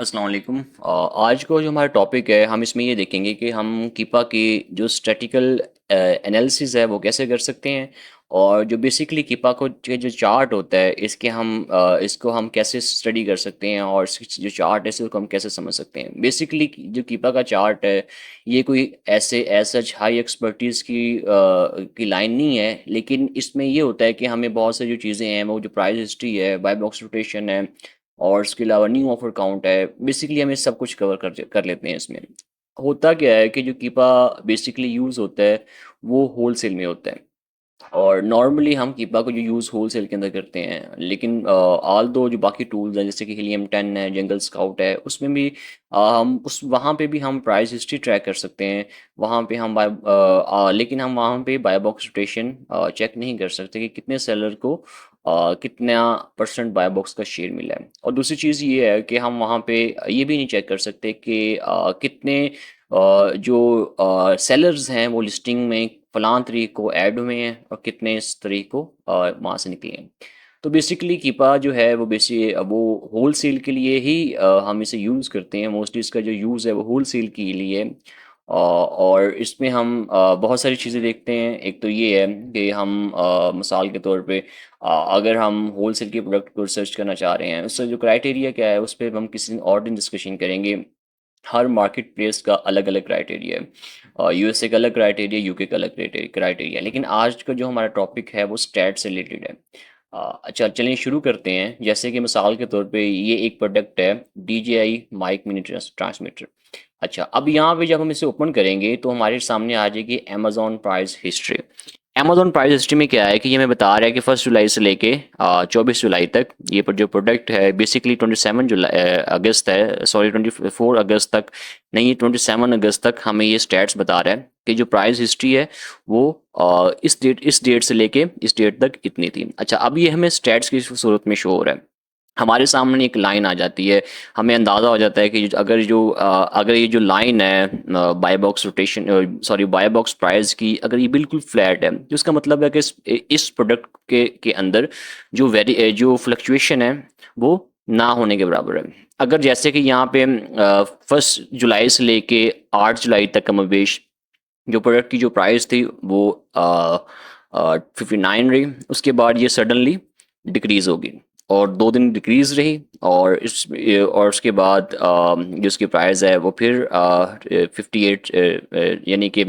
अस्सलाम वालेकुम। आज को जो हमारा टॉपिक है हम इसमें ये देखेंगे कि हम कीपा की जो स्टैटिकल एनालिसिस है वो कैसे कर सकते हैं, और जो बेसिकली कीपा को के जो चार्ट होता है इसको हम कैसे स्टडी कर सकते हैं, और जो चार्ट है इसको हम कैसे समझ सकते हैं। बेसिकली जो कीपा का चार्ट है ये कोई ऐसे सच हाई एक्सपर्टीज़ की लाइन नहीं है, लेकिन इसमें ये होता है कि हमें बहुत सारी जो चीज़ें हैं, वो जो प्राइस हिस्ट्री है, बाय बॉक्स रोटेशन है, और उसके अलावा न्यू ऑफर काउंट है। बेसिकली हम ये सब कुछ कवर कर लेते हैं इसमें। होता क्या है कि जो कीपा बेसिकली यूज़ होता है वो होलसेल में होता है, और नॉर्मली हम कीपा को जो यूज़ होलसेल के अंदर करते हैं, लेकिन ऑल दो जो बाकी टूल्स हैं जैसे कि हीलियम 10 है, जंगल स्काउट है, उसमें भी हम उस वहाँ पे भी हम प्राइस हिस्ट्री ट्रैक कर सकते हैं। वहाँ पे हम लेकिन हम वहाँ पे बाय बॉक्स रोटेशन चेक नहीं कर सकते कि कितने सेलर को कितना परसेंट बाय बॉक्स का शेयर मिला है। और दूसरी चीज़ ये है कि हम वहाँ पे ये भी नहीं चेक कर सकते कि कितने जो सेलर्स हैं वो लिस्टिंग में फलां तारीख को ऐड हुए हैं और कितने इस तारीख को वहाँ से निकले हैं। तो बेसिकली कीपा जो है वो होलसेल के लिए ही हम इसे यूज़ करते हैं। मोस्टली इसका जो यूज़ है वो होलसेल के लिए है। और इसमें हम बहुत सारी चीज़ें देखते हैं। एक तो ये है कि हम मिसाल के तौर पे अगर हम होलसेल के प्रोडक्ट को रिसर्च करना चाह रहे हैं, उसका जो क्राइटेरिया क्या है उस पर हम किसी और दिन डिस्कशन करेंगे। हर मार्केट प्लेस का अलग अलग क्राइटेरिया है। यूएसए का अलग क्राइटेरिया, यूके का अलग क्राइटेरिया। लेकिन आज का जो हमारा टॉपिक है वो स्टैट से रिलेटेड है। अच्छा, चलिए शुरू करते हैं। जैसे कि मिसाल के तौर पे ये एक प्रोडक्ट है, DJI माइक मिनी ट्रांसमीटर। अच्छा, अब यहाँ पे जब हम इसे ओपन करेंगे तो हमारे सामने आ जाएगी Amazon price history. Amazon price history में क्या है कि ये हमें बता रहा है कि 1 जुलाई से लेके 24 जुलाई तक ये जो प्रोडक्ट है बेसिकली 27 अगस्त है, सॉरी 24 अगस्त तक नहीं, 27 अगस्त तक हमें ये स्टैट्स बता रहा है कि जो प्राइस हिस्ट्री है वो इस डेट से लेके इस डेट तक इतनी थी। अच्छा, अब ये हमें स्टैट्स की सूरत में शो हो रहा है। हमारे सामने एक लाइन आ जाती है, हमें अंदाज़ा हो जाता है कि अगर ये जो लाइन है by box rotation, sorry by box price की, अगर ये बिल्कुल फ्लैट है तो इसका मतलब है कि इस प्रोडक्ट के अंदर जो फ्लक्चुएशन है वो ना होने के बराबर है। अगर जैसे कि यहाँ पे 1 जुलाई से लेके 8 जुलाई तक कमोबेश जो प्रोडक्ट की जो प्राइस थी वो 59 रही, उसके बाद ये सडनली डिक्रीज़ होगी और 2 दिन डिक्रीज़ रही, और उसके बाद जो उसकी प्राइस है वो फिर 58 यानी कि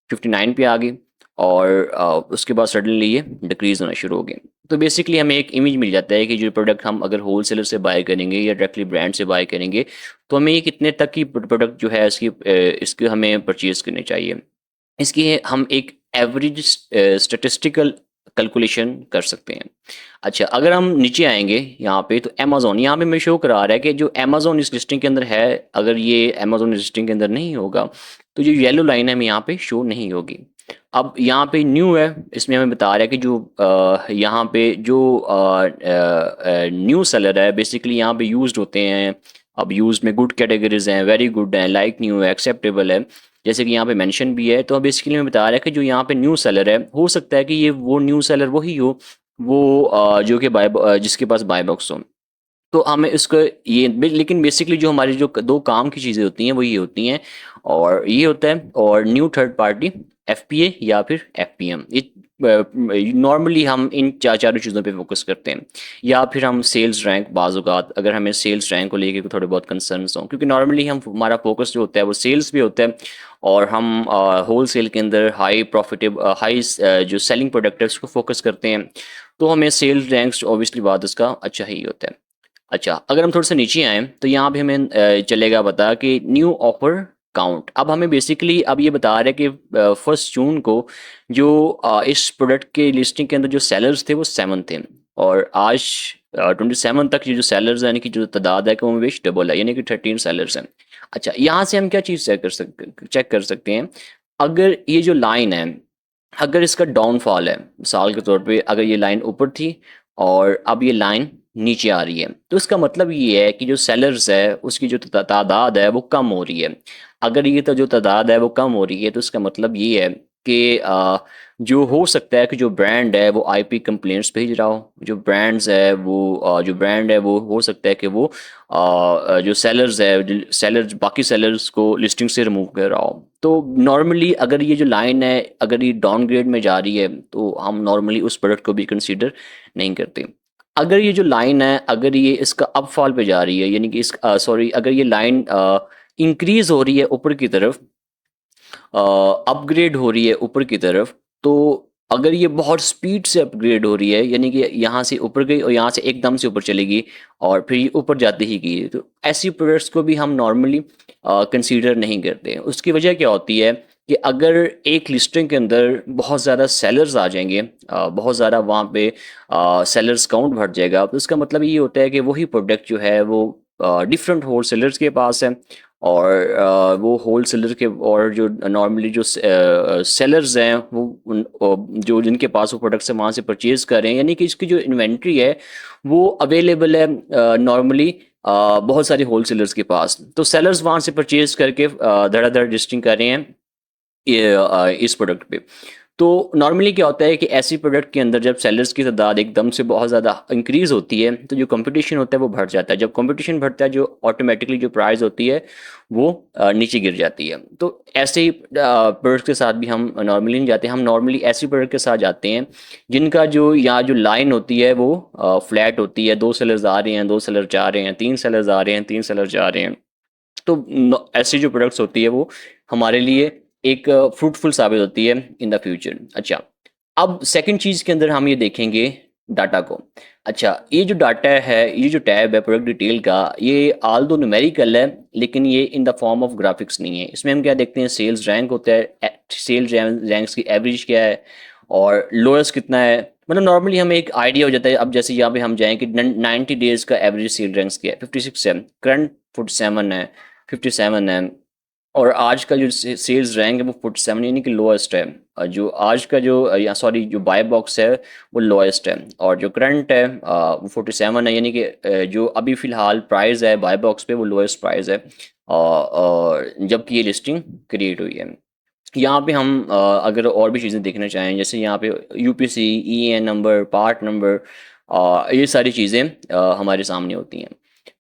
59 पे आ गई, और उसके बाद सडनली ये डिक्रीज़ होना शुरू हो गई। तो बेसिकली हमें एक इमेज मिल जाता है कि जो प्रोडक्ट हम अगर होलसेलर से बाय करेंगे या डायरेक्टली ब्रांड से बाय करेंगे तो हमें ये कितने तक की प्रोडक्ट जो है इसकी हमें परचेज़ करनी चाहिए। इसकी हम एक एवरेज स्टैटिस्टिकल कैलकुलेशन कर सकते हैं। अच्छा, अगर हम नीचे आएँगे यहाँ पे तो अमेज़न यहाँ पे हमें शो करा रहा है कि जो अमेज़न इस लिस्टिंग के अंदर है, अगर ये अमेज़न इस लिस्टिंग के अंदर नहीं होगा तो जो येलो लाइन है हमें यहाँ पे शो नहीं होगी। अब यहाँ पे न्यू है, इसमें हमें बता रहा है कि जो यहाँ पे जो न्यू सेलर है बेसिकली यहाँ पे यूज़्ड होते हैं। अब यूज़्ड में गुड कैटेगरीज़ हैं, वेरी गुड हैं, लाइक न्यू है, एक्सेप्टेबल है, जैसे कि यहाँ पे मेंशन भी है। तो बेसिकली हमें बता रहा है कि जो यहाँ पे न्यू सेलर है, हो सकता है कि ये वो न्यू सेलर वही हो वो जो कि जिसके पास बाय बॉक्स हो। तो हमें इसको लेकिन बेसिकली जो हमारी जो दो काम की चीज़ें होती हैं वो ये होती हैं, और ये होता है और न्यू थर्ड पार्टी FPA या फिर FPM। ये नॉर्मली हम इन चारों चीज़ों पे फोकस करते हैं, या फिर हम सेल्स रैंक बाज़-औक़ात अगर हमें सेल्स रैंक को लेके थोड़े बहुत कंसर्न्स हों, क्योंकि नॉर्मली हमारा फोकस जो होता है वो सेल्स भी होता है, और हम होलसेल के अंदर जो सेलिंग प्रोडक्ट है उसको फोकस करते हैं। तो हमें सेल्स रैंक्स ऑब्वियसली बात इसका अच्छा ही होता है। अच्छा, अगर हम थोड़े-से नीचे आएँ तो यहाँ पे हमें चलेगा पता कि न्यू ऑफ़र काउंट। अब हमें बेसिकली अब ये बता रहा है कि 1 जून को जो इस प्रोडक्ट के लिस्टिंग के अंदर जो सेलर्स थे वो 7 थे, और आज 27 तक ये जो सेलर्स हैं यानी कि जो तादाद है कमोबेश डबल है, यानी कि 13 सेलर्स हैं। अच्छा, यहाँ से हम क्या चीज़ चेक कर सकते हैं, अगर ये जो लाइन है, अगर इसका डाउनफॉल है, मिसाल के तौर पे अगर ये लाइन ऊपर थी और अब ये लाइन नीचे आ रही है, तो इसका मतलब ये है कि जो सेलर्स है उसकी जो तादाद है वो कम हो रही है। अगर ये तो जो तादाद है वो कम हो रही है तो इसका मतलब ये है कि जो हो सकता है कि जो ब्रांड है वो आईपी कंप्लेंट्स भेज रहा हो, जो ब्रांड्स है वो जो ब्रांड है वो हो सकता है कि वो जो सेलर्स है, जो सेलर्स बाकी सेलर्स को लिस्टिंग से रिमूव कर रहा हो। तो नॉर्मली अगर ये जो लाइन है अगर ये डाउनग्रेड में जा रही है तो हम नॉर्मली उस प्रोडक्ट को भी कंसीडर नहीं करते। अगर ये जो लाइन है अगर ये इसका अपफॉल पे जा रही है, यानी कि इस सॉरी अगर ये लाइन इंक्रीज हो रही है ऊपर की तरफ, अपग्रेड हो रही है ऊपर की तरफ, तो अगर ये बहुत स्पीड से अपग्रेड हो रही है यानी कि यहाँ से ऊपर गई और यहाँ से एकदम से ऊपर चलेगी और फिर ये ऊपर जाती ही गई, तो ऐसी प्रोडक्ट्स को भी हम नॉर्मली कंसीडर नहीं करते। उसकी वजह क्या होती है कि अगर एक लिस्टिंग के अंदर बहुत ज़्यादा सेलर्स आ जाएंगे, बहुत ज़्यादा वहाँ पे सेलर्स काउंट बढ़ जाएगा, तो इसका मतलब ये होता है कि वही प्रोडक्ट जो है वो डिफरेंट होल सेलर्स के पास है, और वो होल सेलर के और जो नॉर्मली जो सेलर्स हैं वो जो जिनके पास वो प्रोडक्ट्स है वहाँ से परचेज कर रहे हैं, यानी कि इसकी जो इन्वेंट्री है वो अवेलेबल है नॉर्मली बहुत सारे होल सेलर्स के पास। तो सेलर्स वहाँ से परचेज करके धड़ाधड़ लिस्टिंग कर रहे हैं इस प्रोडक्ट पे। तो नॉर्मली क्या होता है कि ऐसी प्रोडक्ट के अंदर जब सेलर्स की तादाद एकदम से बहुत ज़्यादा इंक्रीज़ होती है तो जो कंपटीशन होता है वो बढ़ जाता है। जब कंपटीशन बढ़ता है जो ऑटोमेटिकली जो प्राइस होती है वो नीचे गिर जाती है। तो ऐसे ही प्रोडक्ट के साथ भी हम नॉर्मली नहीं जाते, हम नॉर्मली ऐसी प्रोडक्ट के साथ जाते हैं जिनका जो यहाँ जो लाइन होती है वो फ्लैट होती है, दो सेलर्स आ रहे हैं, दो सेलर जा रहे हैं, तीन सेलर्स आ रहे हैं, तीन सेलर जा रहे हैं। तो ऐसी जो प्रोडक्ट्स होती है वो हमारे लिए एक फ्रूटफुल साबित होती है इन द फ्यूचर। अच्छा, अब सेकंड चीज़ के अंदर हम ये देखेंगे डाटा को। अच्छा, ये जो डाटा है, ये जो टैब है प्रोडक्ट डिटेल का, ये आल दो न्यूमेरिकल है लेकिन ये in the form of graphics नहीं है। इसमें हम क्या देखते हैं, सेल्स रैंक होता है, सेल्स रैंक्स की एवरेज क्या है और लोएस्ट कितना है। मतलब नॉर्मली हमें एक आइडिया हो जाता है। अब जैसे यहाँ पे हम जाएँ कि 90 डेज़ का एवरेज सेल रैंक्स क्या है, 56 है, करंट 47 है, 57 है, और आज का जो सेल्स रैंक है वो 47 यानी कि लोएस्ट है। जो आज का जो या सॉरी जो बाय बॉक्स है वो लोएस्ट है, और जो करंट है वो 47 है, यानी कि जो अभी फ़िलहाल प्राइस है बाय बॉक्स पे वो लोएस्ट प्राइस है, और जबकि ये लिस्टिंग क्रिएट हुई है। यहाँ पे हम अगर और भी चीज़ें देखना चाहें जैसे यहाँ पे UPC, EAN number, part number, ये सारी चीज़ें हमारे सामने होती हैं।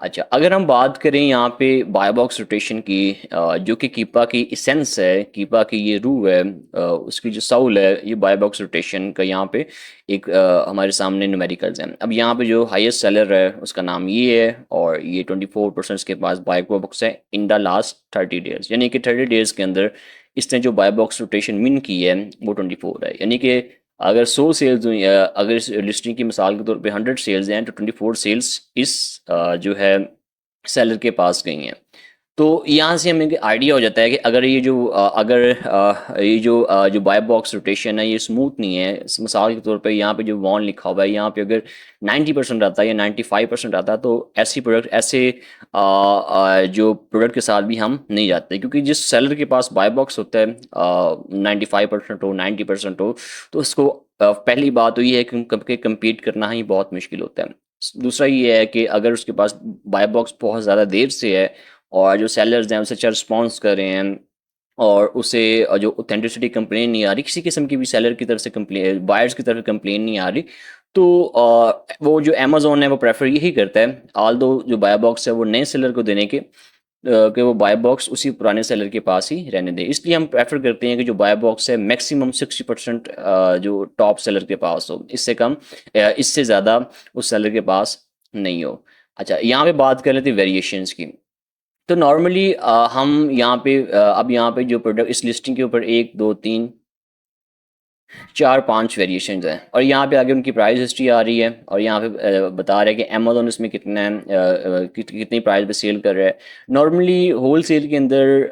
अच्छा, अगर हम बात करें यहाँ पे बाय बॉक्स रोटेशन की, जो कि कीपा की इसेंस है, कीपा की ये रूह है, उसकी जो साउल है, ये बाय बॉक्स रोटेशन का यहाँ पे एक हमारे सामने न्यूमेरिकल्स हैं। अब यहाँ पे जो हाईएस्ट सेलर है उसका नाम ये है, और ये 24% के पास बाय बॉक्स है इन द लास्ट 30 डेज, यानी कि 30 डेज के अंदर इसने जो बाय बॉक्स रोटेशन विन की है वो 24 है। यानी कि अगर 100 सेल्स हुई, अगर इस लिस्टिंग की मिसाल के तौर पे 100 सेल्स हैं तो 24 सेल्स इस जो है सेलर के पास गई हैं। तो यहाँ से हमें आइडिया हो जाता है कि अगर ये जो जो बाय बॉक्स रोटेशन है ये स्मूथ नहीं है। मिसाल के तौर पे यहाँ पे जो वॉन लिखा हुआ है यहाँ पे अगर 90% आता है या 95% आता है तो ऐसी प्रोडक्ट ऐसे जो प्रोडक्ट के साथ भी हम नहीं जाते, क्योंकि जिस सेलर के पास बाय बॉक्स होता है 95% हो, 90% हो, तो उसको पहली बात तो ये है कि कम्पीट करना ही बहुत मुश्किल होता है। दूसरा ये है कि अगर उसके पास बाय बॉक्स बहुत ज़्यादा देर से है और जो सेलर्स हैं उसे अच्छा रिस्पॉन्स कर रहे हैं, और उसे जो ऑथेंटिसिटी कंप्लेन नहीं आ रही, किसी किस्म की भी सेलर की तरफ से कंप्लेन, बायर्स की तरफ कंप्लेन नहीं आ रही, तो वो जो अमेज़न है वो प्रेफर यही करता है ऑल दो जो बाय बॉक्स है वो नए सेलर को देने के, कि वो बाय बॉक्स उसी पुराने सेलर के पास ही रहने दें। इसलिए हम प्रेफर करते हैं कि जो बाय बॉक्स है मैक्सिमम 60% जो टॉप सेलर के पास हो, इससे कम इससे ज़्यादा उस सेलर के पास नहीं हो। अच्छा, यहाँ पे बात कर लेते हैं वेरिएशंस की। तो नॉर्मली हम यहाँ पे अब यहाँ पे जो प्रोडक्ट इस लिस्टिंग के ऊपर 1, 2, 3, 4, 5 वेरिएशंस हैं, और यहाँ पे आगे उनकी प्राइस हिस्ट्री आ रही है, और यहाँ पे बता रहा है कि अमेज़न इसमें कितना कितनी प्राइस पे सेल कर रहा है। नॉर्मली होल सेल के अंदर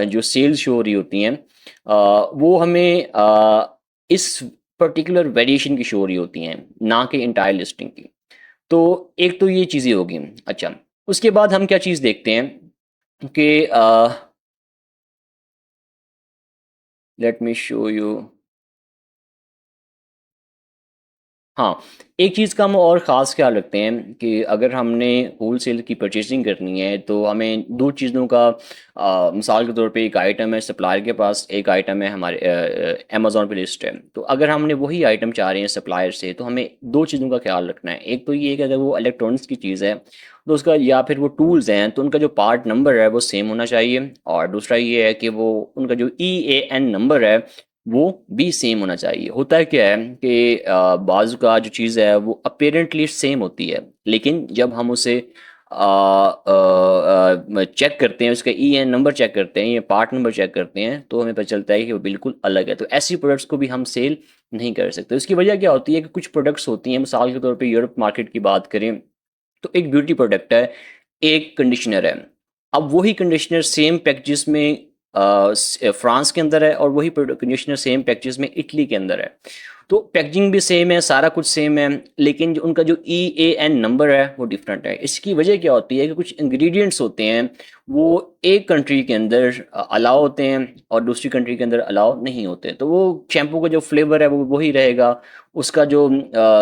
जो सेल्स शो हो रही होती हैं वो हमें इस पर्टिकुलर वेरिएशन की शो हो रही होती हैं, ना कि इंटायर लिस्टिंग की। तो एक तो ये चीज़ें होगी। अच्छा, उसके बाद हम क्या चीज़ देखते हैं कि लेट मी शो यू। हाँ, एक चीज़ का हम और ख़ास ख़्याल रखते हैं कि अगर हमने होलसेल की परचेज़िंग करनी है, तो हमें 2 चीज़ों का मिसाल के तौर पे एक आइटम है सप्लायर के पास, एक आइटम है हमारे अमेज़न पे लिस्ट है। तो अगर हमने वही आइटम चाह रहे हैं सप्लायर से, तो हमें 2 चीज़ों का ख़्याल रखना है। एक तो ये है कि अगर वो इलेक्ट्रॉनिक्स की चीज़ है, तो उसका या फिर वो टूल्स हैं, तो उनका जो पार्ट नंबर है, वो सेम होना चाहिए। और दूसरा ये है कि वो उनका जो ईएएन नंबर है, वो भी सेम होना चाहिए। होता है क्या है कि बाज़ का जो चीज़ है वो अपीरेंटली सेम होती है, लेकिन जब हम उसे चेक करते हैं, उसका ईएन नंबर चेक करते हैं या पार्ट नंबर चेक करते हैं, तो हमें पता चलता है कि वो बिल्कुल अलग है। तो ऐसी प्रोडक्ट्स को भी हम सेल नहीं कर सकते। उसकी वजह क्या होती है कि कुछ प्रोडक्ट्स होती हैं, मिसाल के तौर पे यूरोप मार्केट की बात करें, तो एक ब्यूटी प्रोडक्ट है, एक कंडीशनर है। अब वही कंडीशनर सेम पैकेजेस में फ्रांस के अंदर है और वही कंडीशनर सेम पैकेजेस में इटली के अंदर है। तो पैकेजिंग भी सेम है, सारा कुछ सेम है, लेकिन जो उनका जो ईएएन नंबर है वो डिफरेंट है। इसकी वजह क्या होती है कि कुछ इंग्रेडिएंट्स होते हैं, वो एक कंट्री के अंदर अलाउ होते हैं और दूसरी कंट्री के अंदर अलाउ नहीं होते। तो वो शैम्पू का जो फ्लेवर है वो वही रहेगा, उसका जो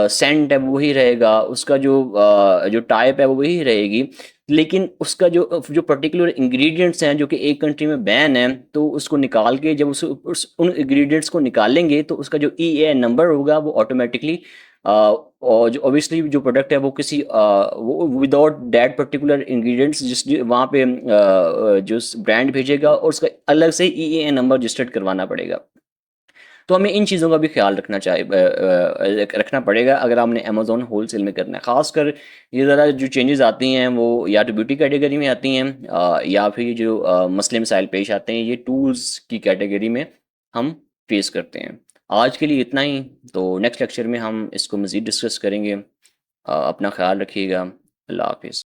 सेंट है वो वही रहेगा, उसका जो टाइप है वो वही रहेगी, लेकिन उसका जो पर्टिकुलर इंग्रेडिएंट्स हैं जो कि एक कंट्री में बैन है, तो उसको निकाल के जब उन इंग्रेडिएंट्स को निकालेंगे, तो उसका जो ईएएन नंबर होगा वो ऑटोमेटिकली और जो ऑब्वियसली जो प्रोडक्ट है वो किसी वो विदाउट दैट पर्टिकुलर इंग्रेडिएंट्स जिस वहाँ पे जो ब्रांड भेजेगा और उसका अलग से ईएएन नंबर रजिस्टर्ड करवाना पड़ेगा। तो हमें इन चीज़ों का भी ख्याल रखना पड़ेगा अगर हमने अमेज़न होलसेल में करना है। ख़ासकर ये ज़रा जो चेंजेस आती हैं वो या तो ब्यूटी कैटेगरी में आती हैं, या फिर जो मसले मसाइल पेश आते हैं ये टूल्स की कैटेगरी में हम फेस करते हैं। आज के लिए इतना ही, तो नेक्स्ट लेक्चर में हम इसको मज़ीद डिस्कस करेंगे। अपना ख्याल रखिएगा। अल्लाह हाफ़िज़।